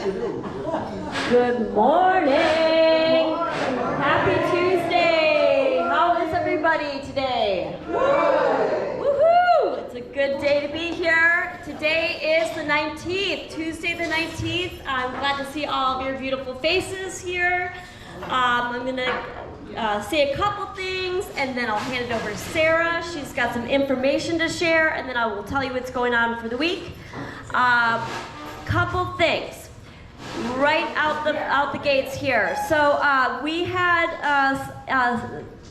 Good morning. Happy Tuesday. How is everybody today? Woohoo! It's a good day to be here. Today is the 19th, Tuesday the 19th. I'm glad to see all of your beautiful faces here. I'm going to say a couple things and then I'll hand it over to Sarah. She's got some information to share and then I will tell you what's going on for the week. Couple things right out the gates here. So we had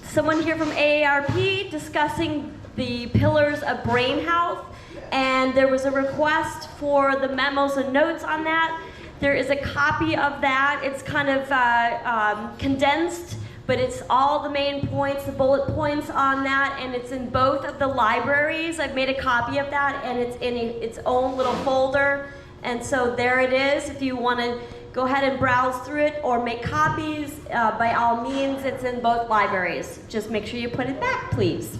someone here from AARP discussing the pillars of brain health, and there was a request for the memos and notes on that. There is a copy of that. It's kind of condensed, but it's all the main points, the bullet points on that, and it's in both of the libraries. I've made a copy of that, and it's in its own little folder. And so there it is. If you want to go ahead and browse through it or make copies, by all means, it's in both libraries. Just make sure you put it back, please.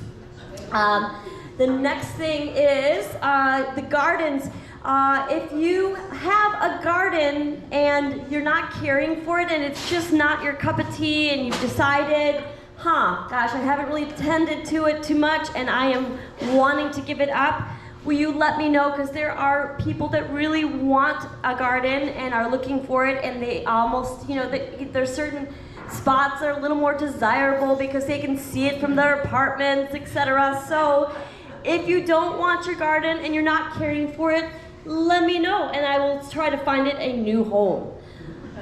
The next thing is the gardens. If you have a garden and you're not caring for it and it's just not your cup of tea and you've decided, gosh, I haven't really tended to it too much and I am wanting to give it up, will you let me know? Because there are people that really want a garden and are looking for it, and they almost, there's certain spots that are a little more desirable because they can see it from their apartments, etc. So if you don't want your garden and you're not caring for it, let me know and I will try to find it a new home.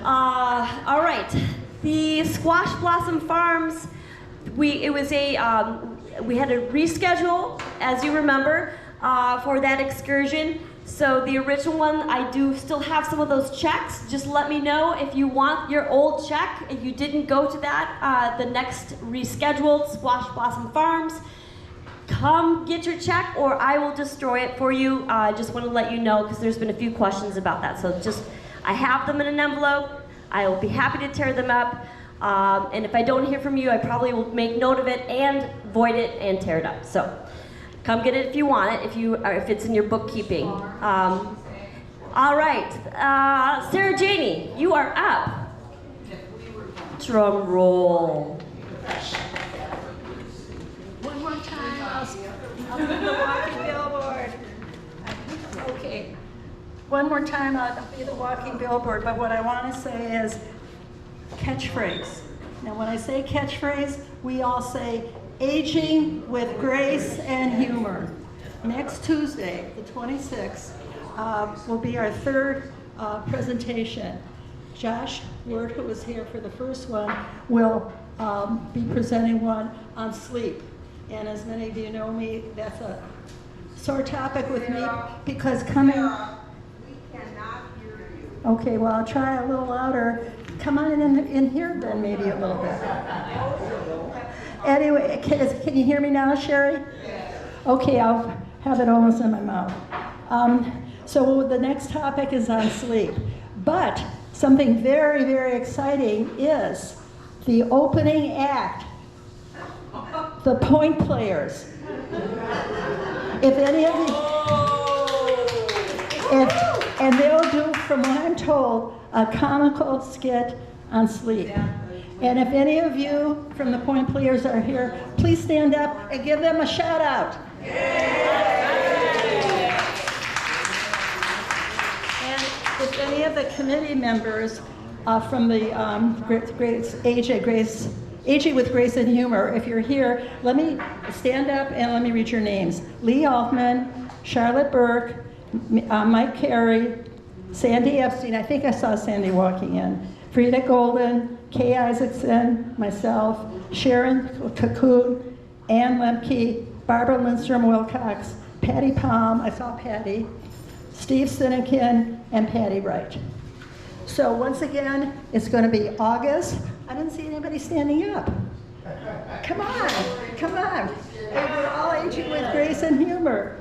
All right, the Squash Blossom Farms, we had a reschedule, as you remember, for that excursion. So the original one, I do still have some of those checks. Just let me know if you want your old check. If you didn't go to that, the next rescheduled Squash Blossom Farms, come get your check or I will destroy it for you. I just want to let you know because there's been a few questions about that. So I have them in an envelope. I will be happy to tear them up. And if I don't hear from you, I probably will make note of it and void it and tear it up. So come get it if you want it, if it's in your bookkeeping. All right, Sarah Janey, you are up. Drum roll. One more time, I'll do the walking billboard. Okay. One more time, I'll be the walking billboard, but what I want to say is catchphrase. Now when I say catchphrase, we all say aging with grace and humor. Next Tuesday, the 26th, will be our third presentation. Josh Word, who was here for the first one, will be presenting one on sleep. And as many of you know me, that's a sore topic with me because coming... We cannot hear you. Okay, well, I'll try a little louder. Come on in here then, maybe a little bit. Anyway, can you hear me now, Sherry? Yes. Okay, I'll have it almost in my mouth. So the next topic is on sleep. But something very, very exciting is the opening act, the point players. If any of you, and they'll do, from what I'm told, a comical skit on sleep. And if any of you from the point players are here, please stand up and give them a shout out. And if any of the committee members from the Aging with Grace and Humor, if you're here, let me stand up and let me read your names. Lee Altman, Charlotte Burke, Mike Carey, Sandy Epstein, I think I saw Sandy walking in, Frida Golden, Kay Isaacson, myself, Sharon Cocoon, Ann Lemke, Barbara Lindstrom Wilcox, Patty Palm, I saw Patty, Steve Sinekin, and Patty Wright. So once again, it's going to be August. I didn't see anybody standing up. Come on, come on. And we're all aging with grace and humor.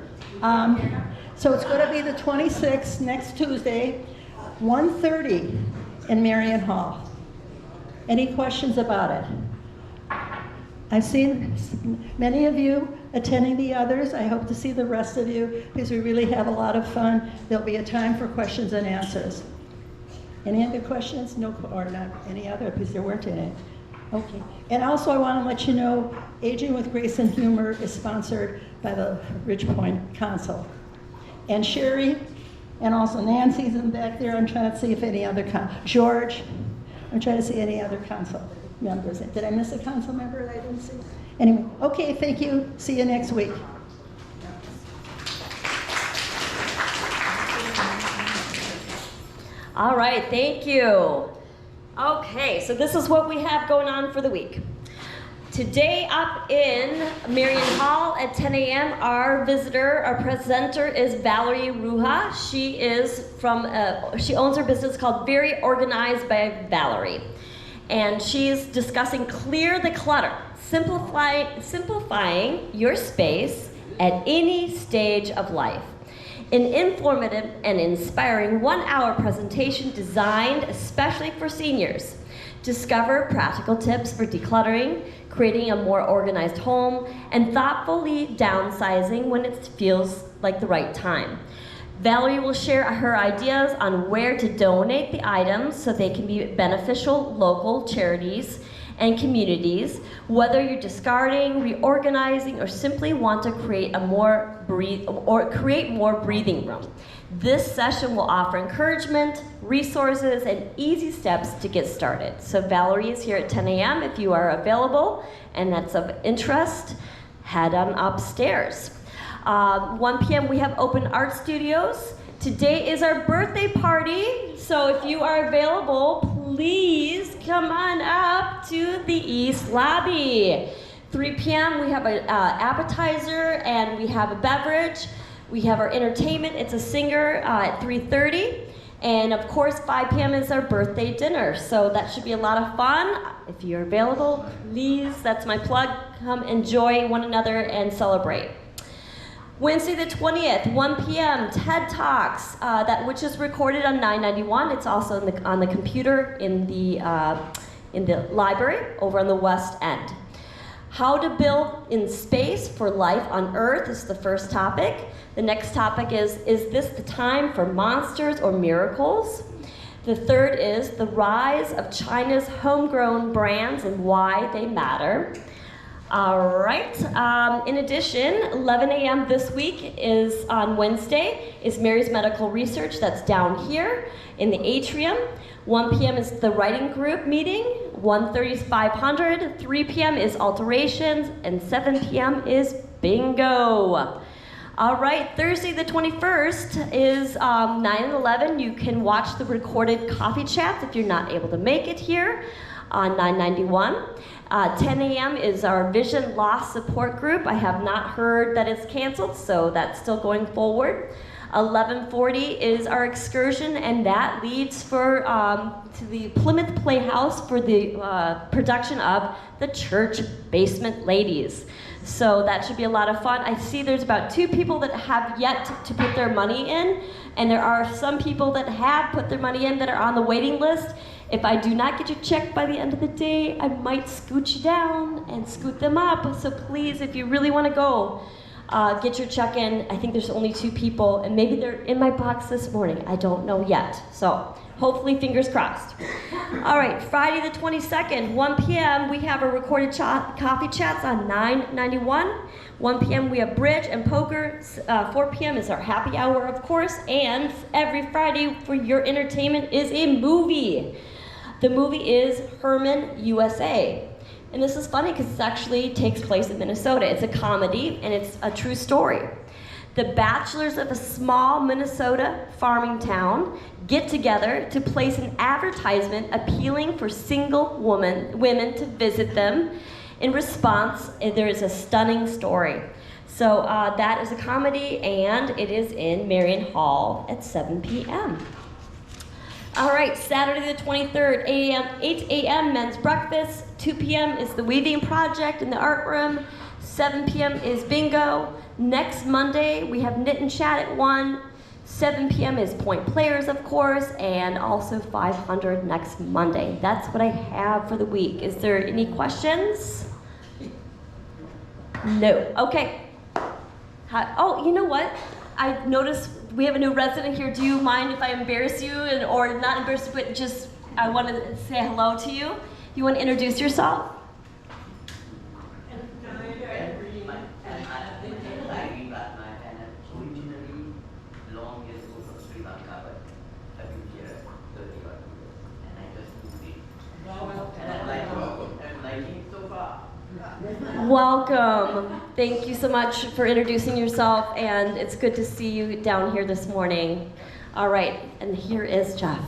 So it's going to be the 26th, next Tuesday, 1:30 in Marion Hall. Any questions about it? I've seen many of you attending the others. I hope to see the rest of you because we really have a lot of fun. There'll be a time for questions and answers. Any other questions? No, or not any other, because there weren't any. Okay. And also I want to let you know, Aging with Grace and Humor is sponsored by the Ridgepoint Council. And Sherry, and also Nancy's in back there. I'm trying to see if any other, George, I'm trying to see any other council members. Did I miss a council member that I didn't see? Anyway, okay, thank you. See you next week. All right, thank you. Okay, so this is what we have going on for the week. Today up in Marion Hall at 10 a.m., our presenter is Valerie Ruha. She is she owns her business called Very Organized by Valerie. And she's discussing Clear the Clutter, simplifying your space at any stage of life. An informative and inspiring 1-hour presentation designed especially for seniors. Discover practical tips for decluttering, creating a more organized home, and thoughtfully downsizing when it feels like the right time. Valerie will share her ideas on where to donate the items so they can be beneficial local charities and communities, whether you're discarding, reorganizing, or simply want to create more breathing room. This session will offer encouragement, resources, and easy steps to get started. So Valerie is here at 10 a.m. If you are available and that's of interest, head on upstairs. 1 p.m. we have open art studios. Today is our birthday party, so if you are available, please come on up to the East Lobby. 3 p.m. we have an appetizer and we have a beverage. We have our entertainment. It's a singer at 3:30. And of course, 5 p.m. is our birthday dinner. So that should be a lot of fun. If you're available, please, that's my plug. Come enjoy one another and celebrate. Wednesday the 20th, 1 p.m., TED Talks, which is recorded on 991. It's also on the computer in the library over on the west end. How to build in space for life on Earth is the first topic. The next topic is this the time for monsters or miracles? The third is the rise of China's homegrown brands and why they matter. All right. In addition, 11 a.m. this week is on Wednesday is Mary's Medical Research. That's down here in the atrium. 1 p.m. is the writing group meeting. 1:30 is 500. 3 p.m. is alterations, and 7 p.m. is bingo. All right. Thursday the 21st is 9 and 11. You can watch the recorded coffee chats if you're not able to make it here on 991. 10 a.m. is our Vision Loss Support Group. I have not heard that it's canceled, so that's still going forward. 11:40 is our excursion, and that leads to the Plymouth Playhouse for the production of The Church Basement Ladies. So that should be a lot of fun. I see there's about 2 people that have yet to put their money in, and there are some people that have put their money in that are on the waiting list. If I do not get your check by the end of the day, I might scoot you down and scoot them up. So please, if you really want to go, get your check in. I think there's only 2 people, and maybe they're in my box this morning. I don't know yet. So hopefully, fingers crossed. All right, Friday the 22nd, 1 p.m., we have a recorded coffee chats on 991. 1 p.m. we have bridge and poker. 4 p.m. is our happy hour, of course. And every Friday for your entertainment is a movie. The movie is Herman, USA. And this is funny because it actually takes place in Minnesota. It's a comedy, and it's a true story. The bachelors of a small Minnesota farming town get together to place an advertisement appealing for single women to visit them. In response, there is a stunning story. So that is a comedy, and it is in Marion Hall at 7 p.m. All right, Saturday the 23rd, 8 a.m. men's breakfast. 2 p.m. is the weaving project in the art room. 7 p.m. is bingo. Next Monday, we have knit and chat at 1. 7 p.m. is point players, of course, and also 500 next Monday. That's what I have for the week. Is there any questions? No. Okay. Oh, you know what? I noticed we have a new resident here. Do you mind if I embarrass you, or not embarrass you, but just I want to say hello to you? You want to introduce yourself? Welcome. Thank you so much for introducing yourself, and it's good to see you down here this morning. All right, and here is Jeff.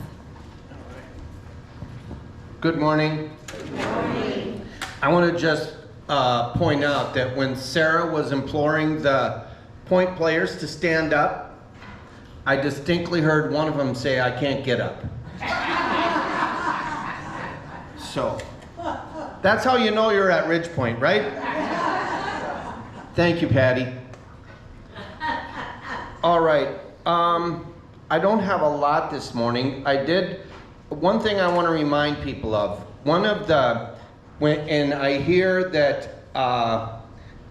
Good morning. Good morning. I want to just point out that when Sarah was imploring the point players to stand up, I distinctly heard one of them say, "I can't get up." So, that's how you know you're at Ridge Point, right? Thank you, Patty. All right. I don't have a lot this morning. One thing I want to remind people of. And I hear that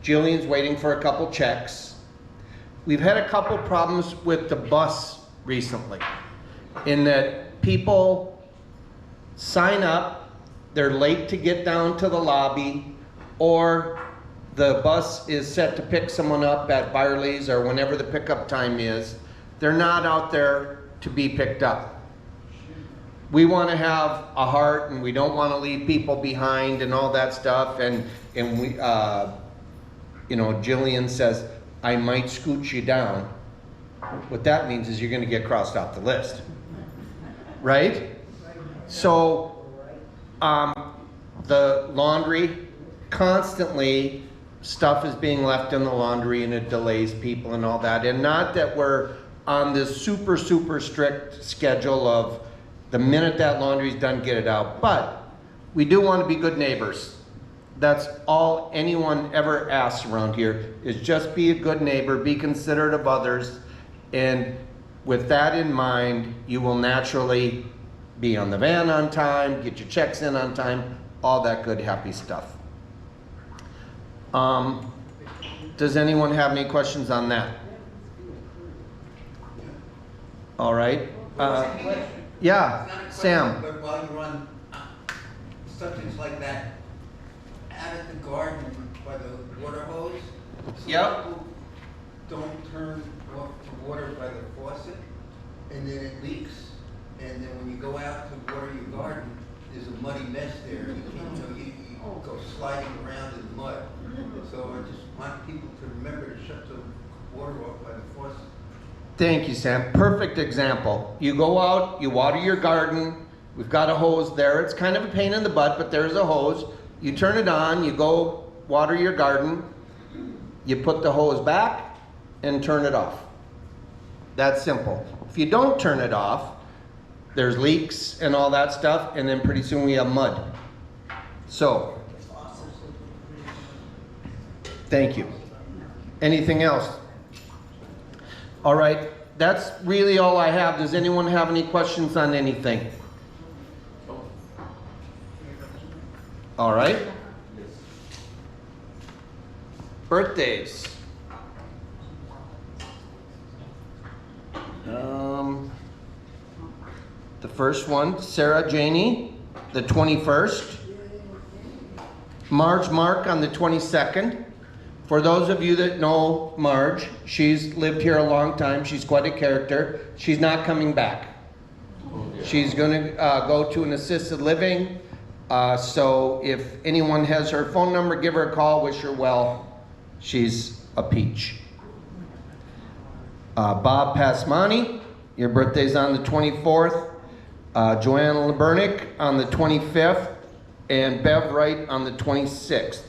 Jillian's waiting for a couple checks. We've had a couple problems with the bus recently, in that people sign up, they're late to get down to the lobby, or the bus is set to pick someone up at Byerly's or whenever the pickup time is. They're not out there to be picked up. We want to have a heart, and we don't want to leave people behind and all that stuff. And we, Jillian says, "I might scoot you down." What that means is you're going to get crossed off the list, right? So, the laundry, constantly stuff is being left in the laundry, and it delays people and all that. And not that we're on this super, super strict schedule of the minute that laundry's done, get it out. But we do want to be good neighbors. That's all anyone ever asks around here, is just be a good neighbor, be considerate of others. And with that in mind, you will naturally be on the van on time, get your checks in on time, all that good, happy stuff. Does anyone have any questions on that? All right. Yeah, Sam. But while you're on subjects like that, out at the garden by the water hose, some Yep. people don't turn off the water by the faucet, and then it leaks, and then when you go out to water your garden, there's a muddy mess there. You go sliding around in mud. So I just want people to remember to shut the water off by the faucet. Thank you, Sam. Perfect example. You go out, you water your garden. We've got a hose there. It's kind of a pain in the butt, but there's a hose. You turn it on, you go water your garden. You put the hose back and turn it off. That's simple. If you don't turn it off, there's leaks and all that stuff, and then pretty soon we have mud. So, thank you. Anything else? All right, that's really all I have. Does anyone have any questions on anything? All right. Birthdays. The first one, Sarah Janey, the 21st. Marge Mark on the 22nd. For those of you that know Marge, she's lived here a long time. She's quite a character. She's not coming back. She's going to go to an assisted living. So if anyone has her phone number, give her a call, wish her well. She's a peach. Bob Pasmani, your birthday's on the 24th. Joanna Lebernick on the 25th. And Bev Wright on the 26th.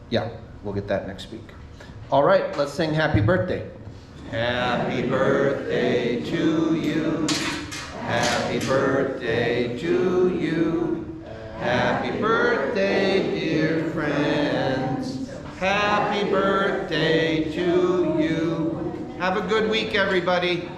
Yeah, we'll get that next week. All right, let's sing Happy Birthday. Happy birthday to you. Happy birthday to you. Happy birthday, dear friends. Happy birthday to you. Have a good week, everybody.